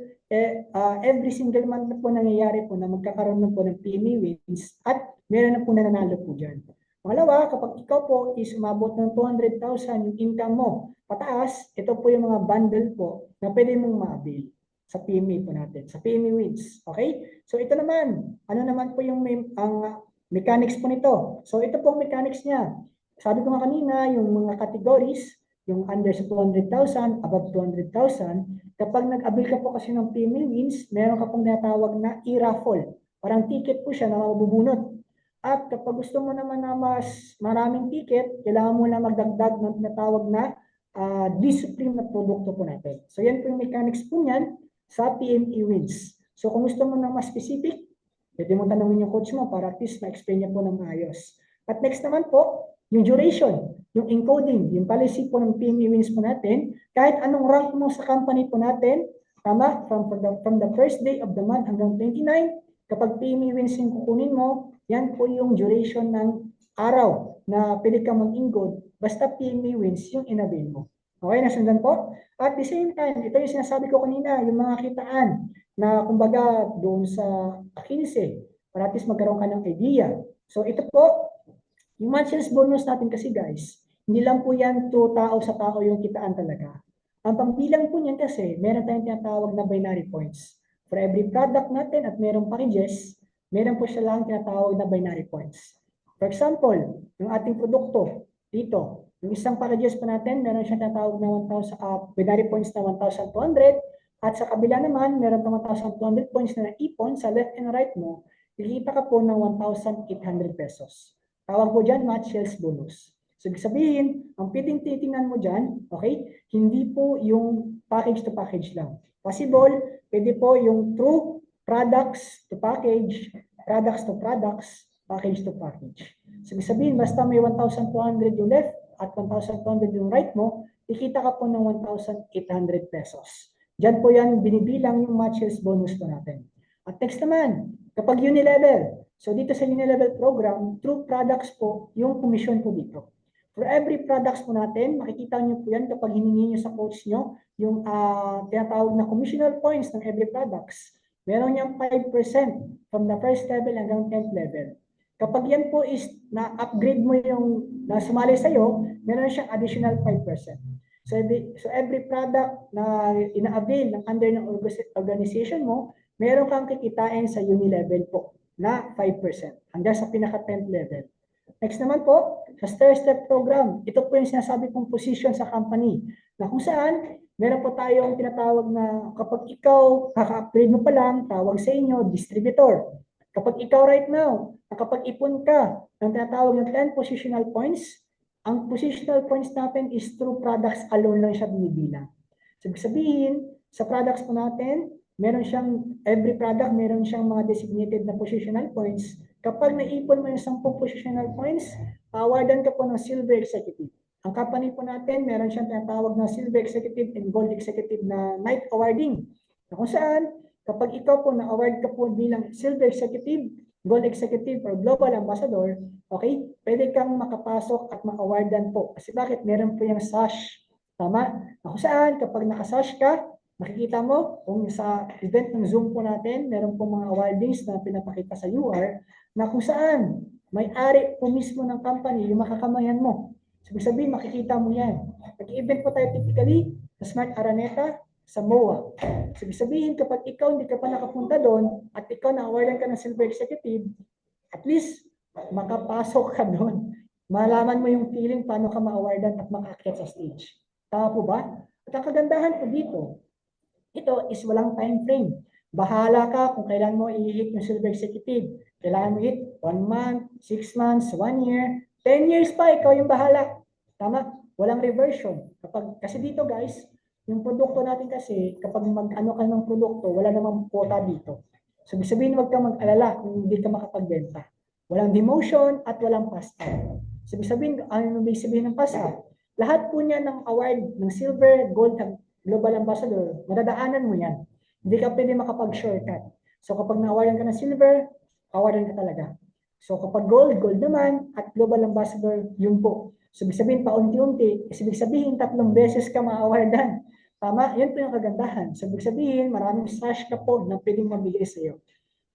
Every single month na po nangyayari po na magkakaroon na po ng PMA wins at meron na po nananalo po dyan. Pangalawa, kapag ikaw po is umabot ng 200,000 yung income mo pataas, ito po yung mga bundle po na pwede mong ma-avail sa PMA po natin, sa PMA wins. Okay? So ito naman, ano naman po yung ang mechanics po nito? So ito po ang mechanics niya. Sabi ko nga kanina, yung mga categories, yung under sa 200,000, above 200,000, kapag nag-avail ka po kasi ng PMA wins, meron ka pong natawag na e-raffle. Parang ticket po siya na mabubunot. At kapag gusto mo naman na mas maraming ticket, kailangan mo na magdagdag ng tinatawag na discipline na produkto po natin. So yan po yung mechanics po niyan sa PMA wins. So kung gusto mo na mas specific, pwede mo tanongin yung coach mo para at least ma-explain niya po ng maayos. At next naman po, yung duration, yung encoding, yung policy po ng PME wins po natin, kahit anong rank mo sa company po natin, tama, from the first day of the month hanggang 29, kapag PME wins yung kukunin mo, yan po yung duration ng araw na pwede ka mag-encode, basta PME wins yung in-avail mo. Okay, nasundan po? At the same time, ito yung sinasabi ko kanina, yung mga kitaan na kumbaga doon sa 15, para at least magkaroon ka ng idea. So ito po, yung matches bonus natin kasi guys, hindi lang po yan to tao sa tao yung kitaan talaga. Ang pangbilang po niyan kasi, meron tayong tinatawag na binary points. For every product natin at merong packages, meron po siya lang tinatawag na binary points. For example, yung ating produkto dito, yung isang packages po natin, meron siya tinatawag na 1,000 binary points na 1,200 at sa kabila naman, meron pang 1,200 points na ipon sa left and right mo, kikita ka po ng 1,800 pesos. Tawag po dyan, match sales bonus. So, ibig sabihin, ang pwedeng titingnan mo dyan, okay, hindi po yung package to package lang. Possible, pwede po yung true products to package, products to products, package to package. So, ibig sabihin, basta may 1,200 yung left at 1,200 yung right mo, ikita ka po ng 1,800 pesos. Diyan po yan binibilang yung match sales bonus po natin. At next naman, kapag unilevel, so dito sa unilevel program, true products po yung commission po dito. For every products po natin, makikita nyo po yan kapag hiningi nyo sa coach nyo yung tinatawag na commissional points ng every products. Meron niyang 5% from the first level hanggang 10th level. Kapag yan po is na-upgrade mo yung na sumali sa'yo, meron siyang additional 5%. So every product na ina-avail ng under ng organization mo, meron kang kikitain sa unilevel po na 5% hanggang sa pinaka-10th level. Next naman po, sa stair-step program, ito po yung sinasabi kong position sa company na kung saan meron po tayong tinatawag na kapag ikaw kaka-upgrade mo pa lang, tawag sa inyo, distributor. Kapag ikaw right now, nakapag-ipon ka ng tinatawag na 10 positional points, ang positional points natin is through products alone lang siya binibilang. So, sabihin, sa products po natin, meron siyang, every product, meron siyang mga designated na positional points. Kapag naipon mo yung 10 positional points, awardan ka po ng Silver Executive. Ang company po natin, meron siyang tinatawag na Silver Executive and Gold Executive na night awarding. Na kung saan, kapag ikaw po na-award ka po bilang Silver Executive, Gold Executive, or Global Ambassador, okay, pwede kang makapasok at ma-awardan po. Kasi bakit? Meron po yung sash. Tama? Na kung saan, kapag nakasash ka, makikita mo kung sa event ng Zoom po natin, meron po mga awardings na pinapakita sa UR na kung saan may-ari po mismo ng company yung makakamayan mo. So, sabihin, makikita mo yan. Nag-event po tayo typically sa Smart Araneta, sa MOA. So, sabihin, kapag ikaw hindi ka pa nakapunta doon at ikaw na-awardan ka ng Silver Executive, at least makapasok ka doon. Malaman mo yung feeling paano ka ma-awardan at makaakyat sa stage. Tama po ba? At ang kagandahan po dito, ito is walang time frame. Bahala ka kung kailan mo i-hit yung Silver Executive. Kailangan mo hit 1 month, 6 months, 1 year, 10 years pa, ikaw yung bahala. Tama? Walang reversion. Kasi dito guys, yung produkto natin kasi, kapag mag-ano ka ng produkto, wala namang quota dito. So, sabihin, huwag kang mag-alala kung hindi ka makapagbenta. Walang demotion at walang pass-out. So, sabihin, ano ibig sabihin ng pass-out? Lahat po niya ng award ng silver, gold, Global Ambassador, madadaanan mo yan. Hindi ka pwede makapag-shortcut. So, kapag na-awardan ka ng silver, awardan ka talaga. So, kapag gold, gold naman, at Global Ambassador, yun po. So, ibig sabihin, paunti-unti, ibig sabihin, 3 beses ka ma-awardan. Tama? Yan po yung kagandahan. So, ibig sabihin, maraming sash ka po na pwedeng mabigay sa iyo.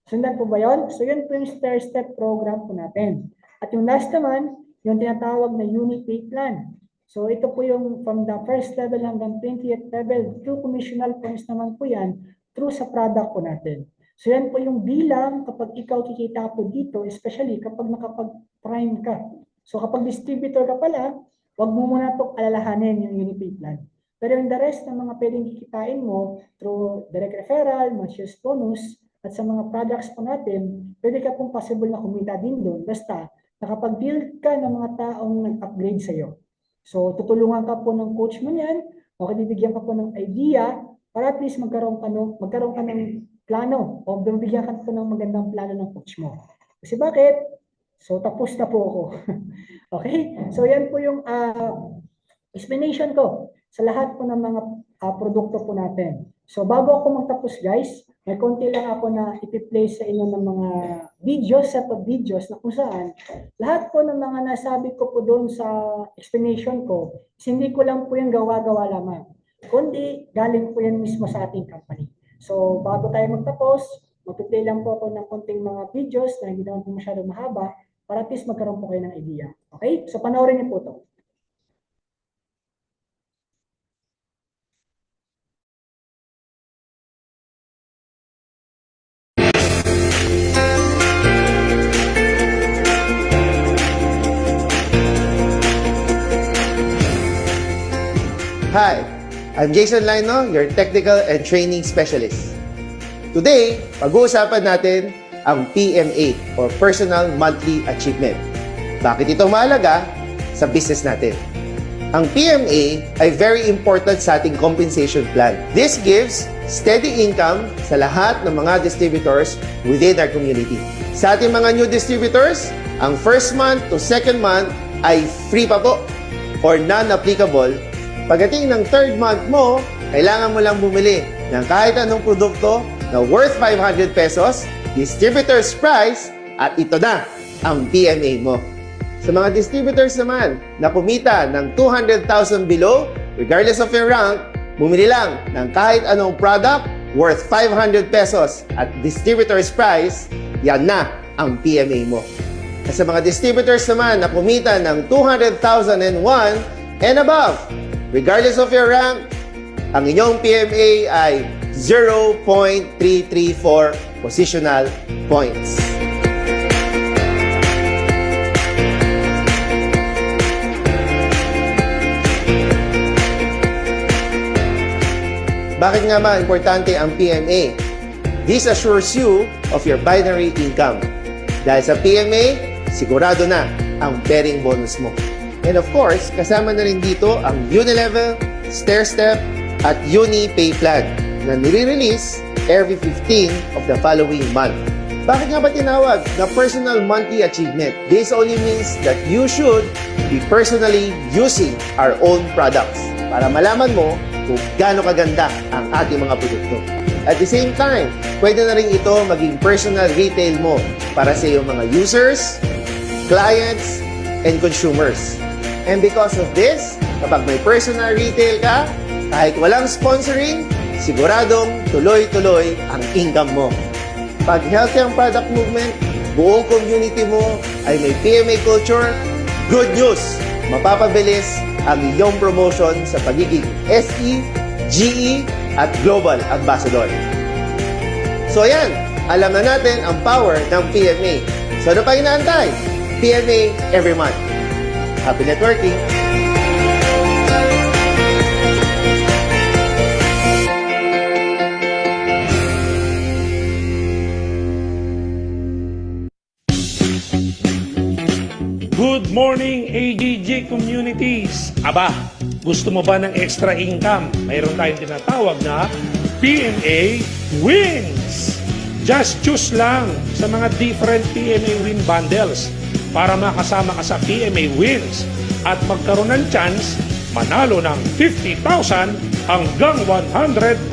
Sundan po ba yun? So, yun po yung stair-step program po natin. At yung last naman, yung tinatawag na unit pay plan. So, ito po yung from the first level hanggang 20th level, through commissional points naman po yan, through sa product po natin. So, yan po yung bilang kapag ikaw kikita po dito, especially kapag nakapag-prime ka. So, kapag distributor ka pala, wag mo muna ito alalahanin yung unit pay plan. Pero yung the rest ng mga pwedeng kikitain mo through direct referral, matches bonus, at sa mga products po natin, pwede ka pong possible na kumita din doon. Basta, nakapag-build ka ng mga taong nag-upgrade sa'yo. So, tutulungan ka po ng coach mo yan, o bibigyan ka po ng idea, para at least magkaroon ka ng plano, o bibigyan ka po ng magandang plano ng coach mo. Kasi bakit? So tapos na po ako. Okay? So yan po yung explanation ko sa lahat po ng mga produkto po natin. So bago ako magtapos guys, may konti lang ako na ipi-play sa inyo ng mga videos, set of videos na kung saan lahat po ng mga nasabi ko po doon sa explanation ko, hindi ko lang po yung gawa-gawa lamang, kundi galing po yan mismo sa ating company. So bago tayo magtapos, mag-play lang po ako ng konting mga videos na hindi naman po masyadong mahaba para at least magkaroon po kayo ng idea. Okay? So panoorin niyo po ito. Hi, I'm Jason Lino, your Technical and Training Specialist. Today, pag-uusapan natin ang PMA or Personal Monthly Achievement. Bakit ito mahalaga sa business natin? Ang PMA ay very important sa ating compensation plan. This gives steady income sa lahat ng mga distributors within our community. Sa ating mga new distributors, ang first month to second month ay free pa po or non-applicable. Pagdating ng third month mo, kailangan mo lang bumili ng kahit anong produkto na worth 500 pesos, distributor's price, at ito na ang PMA mo. Sa mga distributors naman na kumita ng 200,000 below, regardless of your rank, bumili lang ng kahit anong product worth 500 pesos at distributor's price, yan na ang PMA mo. At sa mga distributors naman na kumita ng 200,001 and above, regardless of your rank, ang inyong PMA ay 0.334 positional points. Bakit nga ba importante ang PMA? This assures you of your binary income. Dahil sa PMA, sigurado na ang pairing bonus mo. And of course, kasama na rin dito ang Unilevel, Stairstep, at Uni Pay Plan na nire-release every 15 of the following month. Bakit nga ba tinawag na Personal Monthly Achievement? This only means that you should be personally using our own products para malaman mo kung gaano kaganda ang ating mga produkto. At the same time, pwede na rin ito maging personal retail mo para sa iyong mga users, clients, and consumers. And because of this, kapag may personal retail ka, kahit walang sponsoring, siguradong tuloy-tuloy ang income mo. Pag healthy ang product movement, buong community mo ay may PMA culture, good news! Mapapabilis ang iyong promotion sa pagiging SE, GE, at Global Ambassador. So ayan, alam na natin ang power ng PMA. So ano pa inaantay? PMA every month. Happy networking! Good morning, AGG communities! Aba, gusto mo ba ng extra income? Mayroon tayong tinatawag na PMA Wins! Just choose lang sa mga different PMA Win bundles para makasama ka sa PMA Wins at magkaroon ng chance manalo ng 50,000 hanggang 100,000.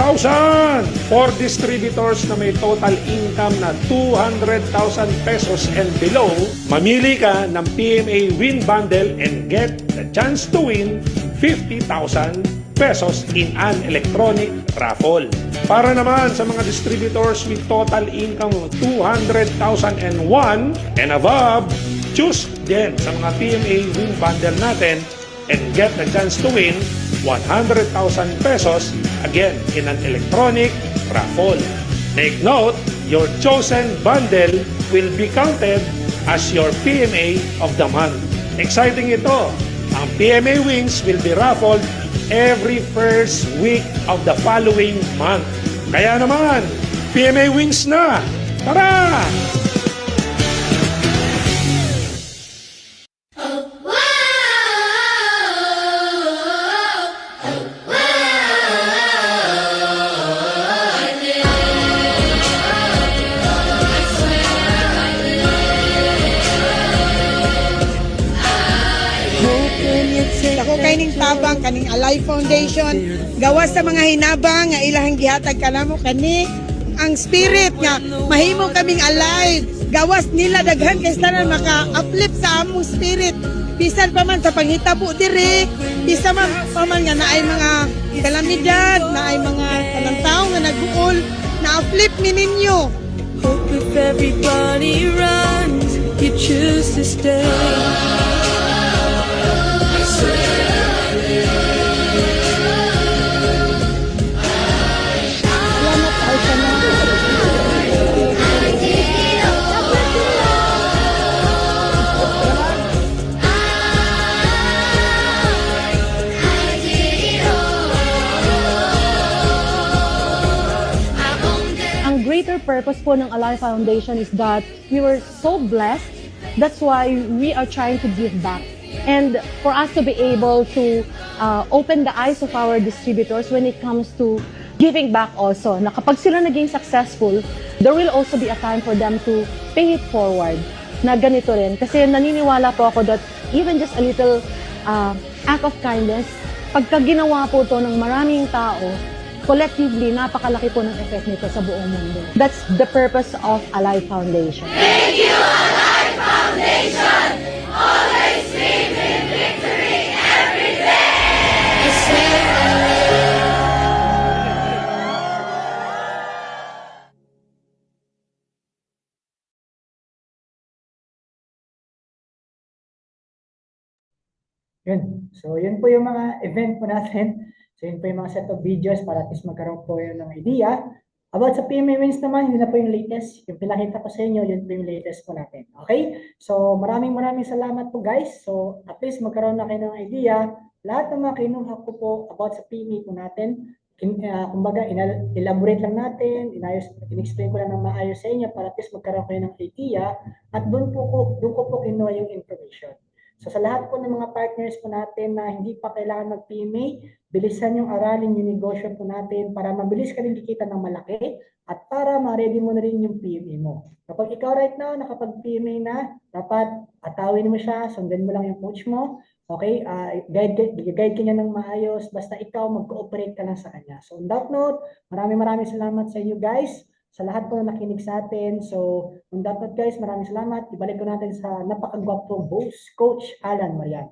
For distributors na may total income na 200,000 pesos and below, mamili ka ng PMA Win Bundle and get the chance to win 50,000 pesos in an electronic raffle. Para naman sa mga distributors with total income of 200,001 and above, choose din sa mga PMA Win Bundle natin and get the chance to win 100,000 pesos again in an electronic raffle. Take note, your chosen bundle will be counted as your PMA of the month. Exciting ito! Ang PMA Wins will be raffled every first week of the following month. Kaya naman, PMA Wins na! Tara! kining tabang kaning Alive Foundation gawas sa mga hinabang nga ilahang gihatag kanamo kani ang spirit nga mahimo kaming alive gawas nila daghan kay tanan maka-uplift sa among spirit bisan pa man sa panghitabo diri bisan pa man nga naay mga kalamidad naay mga talang-tawo nga nag-uol na-uplift mi ninyo. Hope if everybody runs, you choose to stay. Ang greater purpose po ng Alive Foundation is that we were so blessed. That's why we are trying to give back. And for us to be able to open the eyes of our distributors when it comes to giving back also. Na kapag sila naging successful, there will also be a time for them to pay it forward. Na ganito rin. Kasi naniniwala po ako that even just a little act of kindness, pagka ginawa po to ng maraming tao, collectively, napakalaki po ng effect nito sa buong mundo. That's the purpose of Alive Foundation. Thank you, Alive Foundation! Always dream in victory every day! Yun. So, yun po yung mga event po natin. So, yun po yung mga set of videos para at least magkaroon po yun ng idea. About sa PMA Wins naman, yun na po yung latest. Yung pinakita ko sa inyo, yun po yung latest po natin. Okay? So, maraming salamat po guys. So, at least magkaroon na kayo ng idea. Lahat ng mga kinuha ko po about sa PMA po natin, kumbaga, elaborate lang natin, in-explain ko lang ng maayos sa inyo para at least magkaroon kayo ng idea at doon ko po kinuha yung information. So sa lahat po ng mga partners po natin na hindi pa kailangan mag-PMA, bilisan yung aralin yung negosyo po natin para mabilis ka rin kikita ng malaki at para ma-ready mo na rin yung PMA mo. Kapag ikaw right now nakapag-PMA na, dapat atawin mo siya, sundan mo lang yung coach mo. Okay, guide ka niya ng maayos, basta ikaw mag-cooperate ka lang sa kanya. So on that note, maraming salamat sa inyo guys, sa lahat po na nakinig sa atin. So on that note guys, maraming salamat. Ibalik ko natin sa napakagwapong host, Coach Alan Marian.